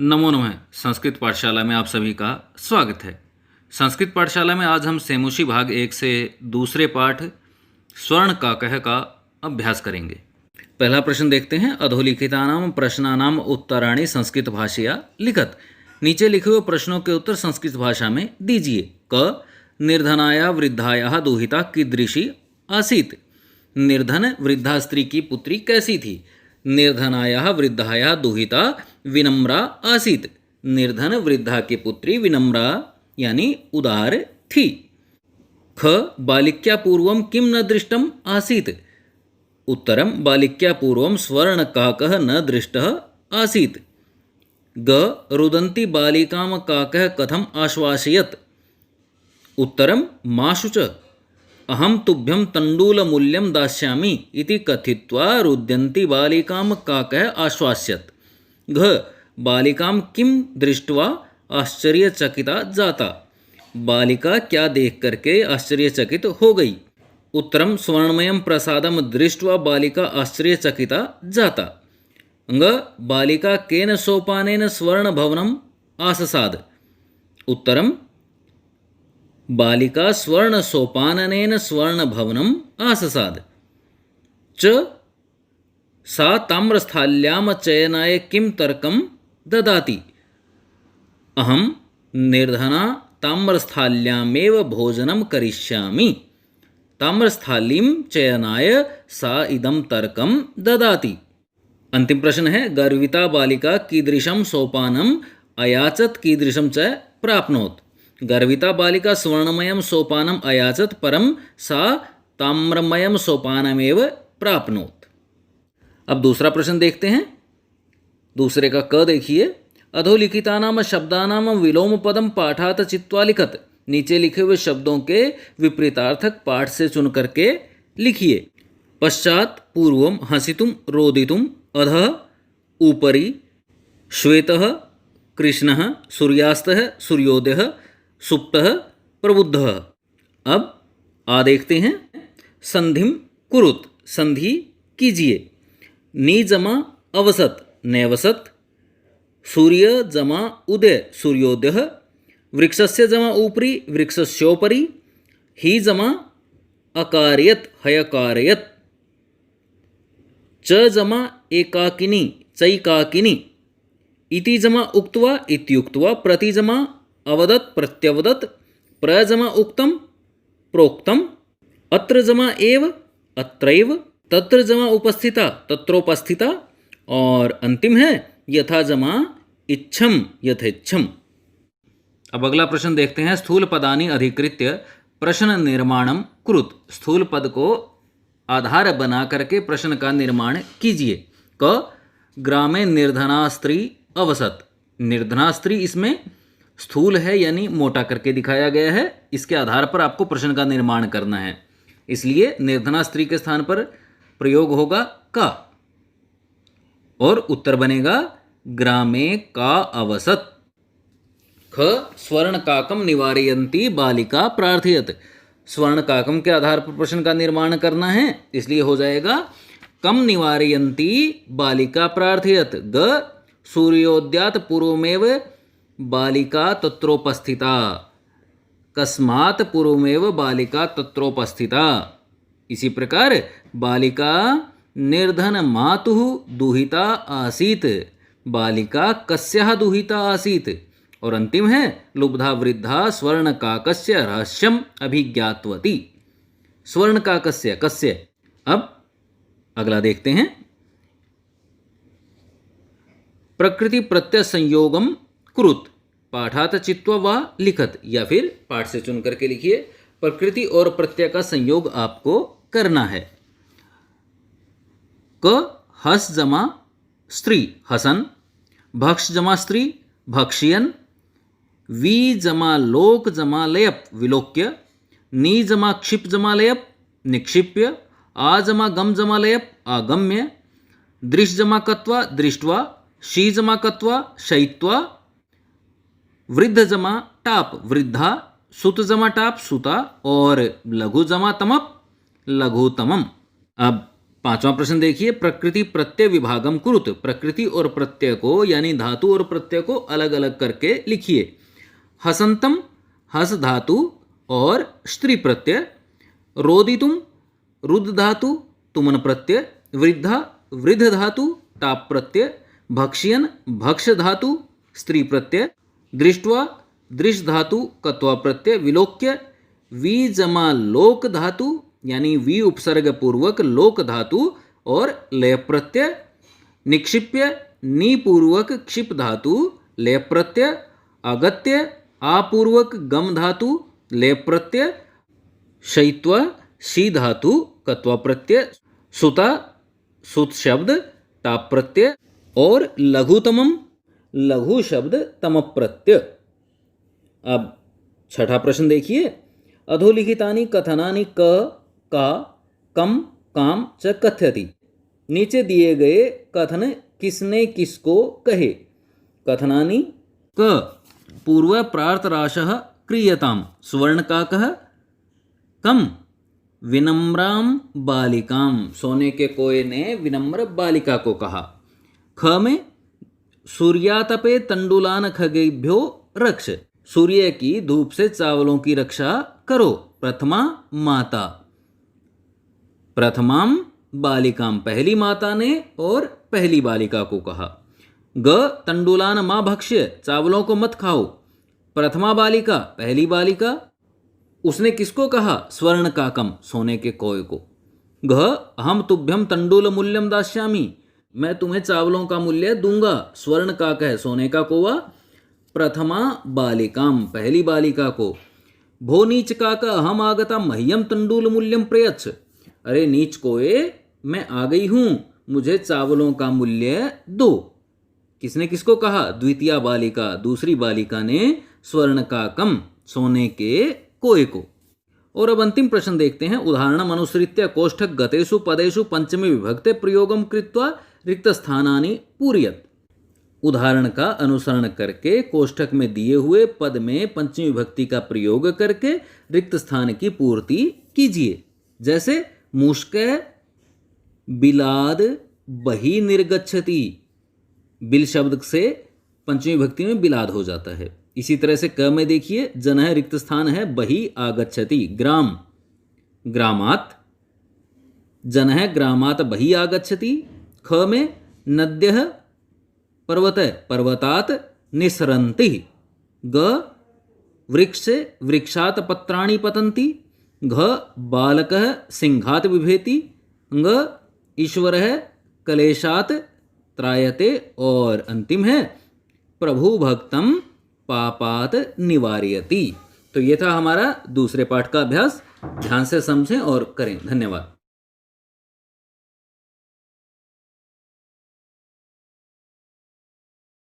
नमो नमः। संस्कृत पाठशाला में आप सभी का स्वागत है। संस्कृत पाठशाला में आज हम सेमुषी भाग 1 से दूसरे पाठ स्वर्ण काकः का अभ्यास करेंगे। पहला प्रश्न देखते हैं। अधोलिखितानां प्रश्नानां उत्तराणि संस्कृत भाषया लिखत। नीचे लिखे हुए प्रश्नों के उत्तर संस्कृत भाषा में दीजिए। क निर्धनाया वृद्धाया दुहिता कीदृशी आसीत्। निर्धन वृद्धा स्त्री की पुत्री कैसी थी। निर्धनाया वृद्धाया दुहिता विनम्रा आसीत्। निर्धन वृद्धा की पुत्री विनम्रा यानी उदार थी। ख बालिक्या पूर्वं किं न दृष्टम आसीत्। उत्तरम बालिक्या पूर्वं स्वर्णकाकः न दृष्टः आसीत्। ग रुदन्ती बालिकां काकः कथम आश्वासयत्। उत्तरम माशु च। अहं तुभ्यं तण्डुलमूल्यं दास्यामि इति कथित्वा रुद्यन्ती बालिकां काकः आश्वास्यत्। घ बालिकां किं दृष्ट्वा आश्चर्यचकिता जाता। बालिका क्या देख करके आश्चर्यचकित हो गई। उत्तरम स्वर्णमयं प्रसादं दृष्ट्वा बालिका आश्चर्यचकिता जाता। ङ बालिका केन सोपानेन स्वर्णभवनम् आससाद। उत्तरम बालिका स्वर्णसोपाननेन स्वर्णभवनम् आससाद। च सा ताम्रस्थाल्यां चयनाय किं तर्कं ददाति। अहं निर्धना ताम्रस्थाल्यामेव भोजनं करिष्यामि। ताम्रस्थालीं चयनाय सा इदं तर्कं ददाति। अंतिम प्रश्न है। गर्विता बालिका कीदृशं सोपानम् अयाचत कीदृशं च प्राप्नोत्। गर्विता बालिका स्वर्णमयं सोपानम् अयाचत परं सा ताम्रमयं सोपानमेव प्राप्नोत्। अब दूसरा प्रश्न देखते हैं। दूसरे का क देखिए। अधोलिखितानां शब्दानां विलोम पदम पाठात चित्वा लिखत। नीचे लिखे हुए शब्दों के विपरीतार्थक पाठ से चुन करके लिखिए। पश्चात पूर्वम हसितुम रोदितुम अधः ऊपरी श्वेतः कृष्णः सूर्यास्तः सूर्योदयः सुप्तः प्रबुद्धः। अब आ देखते हैं। संधिम कुरुत संधि कीजिए। नी जमा अवसत नैवसत। सूर्य जमा उदय सूर्योदय। वृक्षस्य जमा ऊपरी वृक्षस्योपरि। ही जमा अकार्यत हयकारयत। च जमा एकाकिनी चैकाकिनी। इति जमा उक्त्वा इत्युक्त्वा। प्रति जमा अवदत प्रत्यवदत। प्र जमा उक्तम प्रोक्तम। अत्र जमा एव अत्रैव। तत्र जमा उपस्थिता तत्रोपस्थिता। और अंतिम है यथा जमा इच्छम यथेच्छम। अब अगला प्रश्न देखते हैं। स्थूल पदानि अधिकृत्य प्रश्न निर्माणम कुरुत। स्थूल पद को आधार बना करके प्रश्न का निर्माण कीजिए। क ग्रामे निर्धना स्त्री अवसत। निर्धना स्त्री इसमें स्थूल है यानी मोटा करके दिखाया गया है। इसके आधार पर आपको प्रश्न का निर्माण करना है। इसलिए निर्धना स्त्री के स्थान पर प्रयोग होगा का और उत्तर बनेगा ग्रामे का अवसत। ख स्वर्ण काकम निवारयन्ती बालिका प्रार्थयत। स्वर्ण काकम के आधार पर प्रश्न का निर्माण करना है, इसलिए हो जाएगा कम निवारयन्ती बालिका प्रार्थयत। ग सूर्योदयात् पूर्वमेव बालिका तत्रोपस्थिता। कस्मात् पूर्वमेव बालिका तत्रोपस्थिता। इसी प्रकार बालिका निर्धन मातुः दुहिता आसीत्। बालिका कस्याः दुहिता आसीत्। और अंतिम है लुब्धा वृद्धा स्वर्ण काकस्य रहस्यम अभिज्ञातवती। स्वर्ण काकस्य कस्य। अब अगला देखते हैं। प्रकृति प्रत्यय संयोगम कुरुत। पाठात चित्वा वा लिखत। या फिर पाठ से चुन करके लिखिए। प्रकृति और प्रत्यय का संयोग आपको करना है। क हस जमा स्त्री हसन। भक्ष जमा स्त्री भक्षयन। वी जमा लोक जमा लयप विलोक्य। नी जमा क्षिप जमा लयप निक्षिप्य। आ जमा गम जमा लयप आगम्य। दृश जमा कत्वा दृष्ट्वा। शी जमा कत्वा शयित्वा। वृद्ध जमा टाप वृद्धा। सुत जमा टाप सुता। और लघु जमा तमप लघुतमम। अब 5वां प्रश्न देखिए, प्रकृति प्रत्यय विभागम कुरुत, प्रकृति और प्रत्यय को यानी धातु और प्रत्यय को अलग अलग करके लिखिए। हसंतम हस धातु और स्त्री प्रत्यय, रोदितुम रुद्ध धातु तुमन प्रत्यय, वृद्धा वृद्ध धातु टाप प्रत्यय, भक्ष्यन भक्ष धातु स्त्री प्रत्यय, दृष्ट्वा दृश्य धातु कत्वा प्रत्यय, विलोक्य वी जमा लोक धातु यानी वी उपसर्ग पूर्वक लोक धातु और लय प्रत्यय, निक्षिप्य नी पूर्वक क्षिप धातु लय प्रत्यय, अगत्य आपूर्वक गम धातु लय प्रत्यय, शयित्वा शी धातु कत्वा प्रत्यय, सुता सुत शब्द टाप प्रत्यय और लघुतमम लघु शब्द तम प्रत्यय। अब 6ठा प्रश्न देखिए, अधोलिखितानि कथनानि क का कम काम च कथयति, नीचे दिए गए कथन किसने किसको कहे। कथनानि क पूर्व प्रार्थराशः क्रियताम स्वर्णकाकः, कम विनम्राम बालिकाम सोने के कोए ने विनम्र बालिका को कहा। ख में सूर्यातपे तंडुलान खगेभ्यो रक्ष, सूर्य की धूप से चावलों की रक्षा करो। प्रथमा माता, प्रथमाम बालिकाम पहली माता ने और पहली बालिका को कहा। ग तंडुलान माँ भक्ष्य, चावलों को मत खाओ। प्रथमा बालिका पहली बालिका, उसने किसको कहा? स्वर्ण काकम सोने के कोय को। घ हम तुभ्यम तंडुल मूल्यम दास्यामि, मैं तुम्हें चावलों का मूल्य दूंगा। स्वर्ण काक है सोने का कोवा। प्रथमा बालिकाम पहली बालिका को। भो नीच काका हम आगता मह्यम तंडुल मूल्यम प्रयच्छ, अरे नीच कोए मैं आ गई हूं, मुझे चावलों का मूल्य दो। किसने किसको कहा? द्वितीय बालिका, दूसरी बालिका ने स्वर्ण काकम सोने के कोय को। और अब अंतिम प्रश्न देखते हैं। उदाहरणम अनुसृत्य कोष्ठक गतेषु पदेषु पंचमी विभक्ते प्रयोगम कृत्वा रिक्त स्थानानि पूरयत, उदाहरण का अनुसरण करके कोष्ठक में दिए हुए पद में पंचमी विभक्ति का प्रयोग करके रिक्त स्थान की पूर्ति कीजिए। जैसे मुष्क बिलाद बही निर्गच्छति, बिल शब्द से पंचमी विभक्ति में बिलाद हो जाता है। इसी तरह से क में देखिए, जन है रिक्त स्थान है, बही आगच्छति, ग्राम ग्रामात, जन है ग्रामात बही आगच्छति। ख में नद्यः पर्वत पर्वतात निसरन्ति। ग वृक्ष वृक्षात पत्राणि पतन्ति। घ बालकः सिंहात बिभेति। ङ ईश्वरः कलेशात त्रायते। और अंतिम है प्रभु भक्तम पापात निवारयति। तो ये था हमारा दूसरे पाठ का अभ्यास। ध्यान से समझें और करें। धन्यवाद।